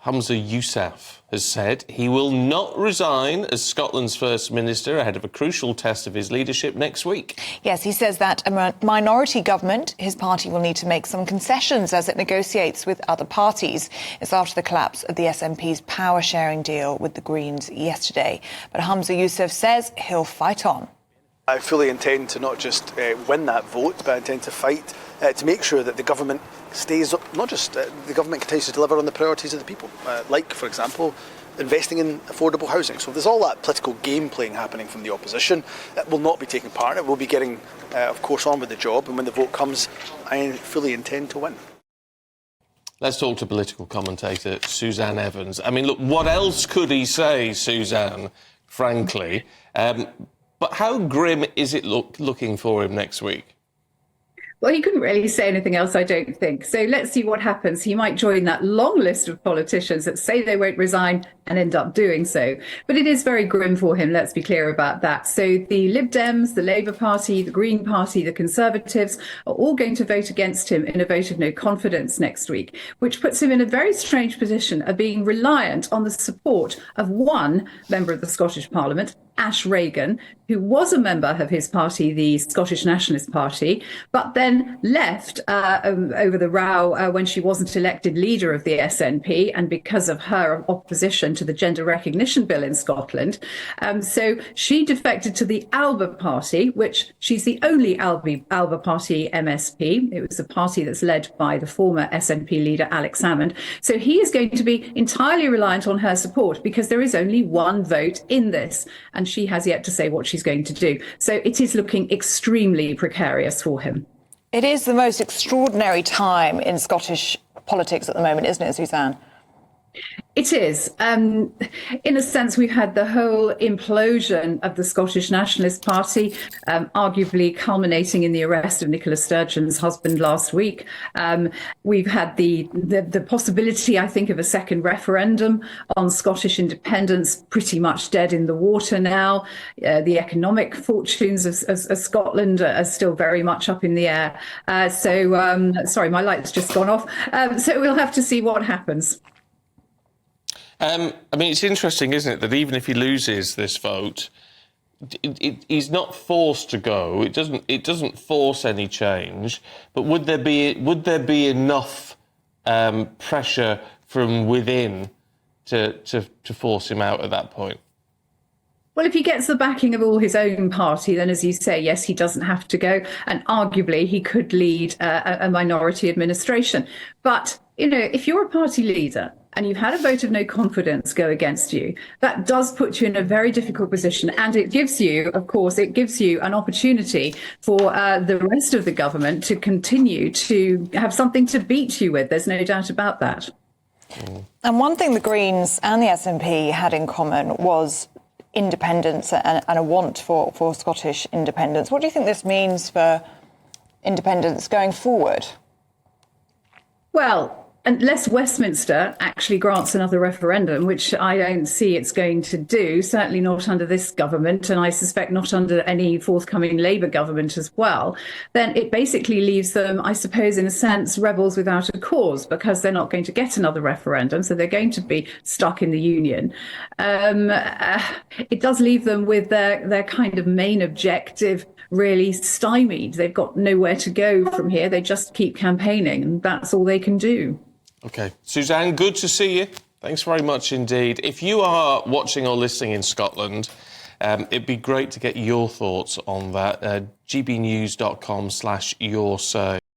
Humza Yousaf has said he will not resign as Scotland's First Minister ahead of a crucial test of his leadership next week. Yes, he says that a minority government, his party will need to make some concessions as it negotiates with other parties. It's after the collapse of the SNP's power-sharing deal with the Greens yesterday. But Humza Yousaf says he'll fight on. I fully intend to not just win that vote, but I intend to fight to make sure that the government stays, not just the government continues to deliver on the priorities of the people, like, for example, investing in affordable housing. So there's all that political game playing happening from the opposition that will not be taking part in it. We'll be getting, of course, on with the job, and when the vote comes, I fully intend to win. Let's talk to political commentator Suzanne Evans. I mean, look, what else could he say, Suzanne, frankly? But how grim is it looking for him next week? Well, he couldn't really say anything else, I don't think. So let's see what happens. He might join that long list of politicians that say they won't resign and end up doing so. But it is very grim for him, let's be clear about that. So the Lib Dems, the Labour Party, the Green Party, the Conservatives are all going to vote against him in a vote of no confidence next week, which puts him in a very strange position of being reliant on the support of one member of the Scottish Parliament, Ash Regan, who was a member of his party, the Scottish Nationalist Party, but then left over the row when she wasn't elected leader of the SNP and because of her opposition to the gender recognition bill in Scotland. So she defected to the Alba Party, which she's the only Alba Party MSP. It was a party that's led by the former SNP leader, Alex Salmond. So he is going to be entirely reliant on her support because there is only one vote in this. And she has yet to say what she's going to do. So it is looking extremely precarious for him. It is the most extraordinary time in Scottish politics at the moment, isn't it, Suzanne? It is. In a sense, we've had the whole implosion of the Scottish Nationalist Party, arguably culminating in the arrest of Nicola Sturgeon's husband last week. We've had the possibility, I think, of a second referendum on Scottish independence pretty much dead in the water now. The economic fortunes of Scotland are still very much up in the air. Sorry, my light's just gone off. So we'll have to see what happens. I mean, it's interesting, isn't it, that even if he loses this vote, he's not forced to go. It doesn't force any change. But would there be enough pressure from within to force him out at that point? Well, if he gets the backing of all his own party, then, as you say, yes, he doesn't have to go. And arguably, he could lead a minority administration. But, you know, if you're a party leader and you've had a vote of no confidence go against you, that does put you in a very difficult position. And it gives you, of course, an opportunity for the rest of the government to continue to have something to beat you with. There's no doubt about that. And one thing the Greens and the SNP had in common was independence and a want for Scottish independence. What do you think this means for independence going forward? Well, unless Westminster actually grants another referendum, which I don't see it's going to do, certainly not under this government, and I suspect not under any forthcoming Labour government as well, then it basically leaves them, I suppose, in a sense, rebels without a cause, because they're not going to get another referendum, so they're going to be stuck in the union. It does leave them with their kind of main objective really stymied. They've got nowhere to go from here. They just keep campaigning, and that's all they can do. OK. Suzanne, good to see you. Thanks very much indeed. If you are watching or listening in Scotland, it'd be great to get your thoughts on that. gbnews.com/yoursay.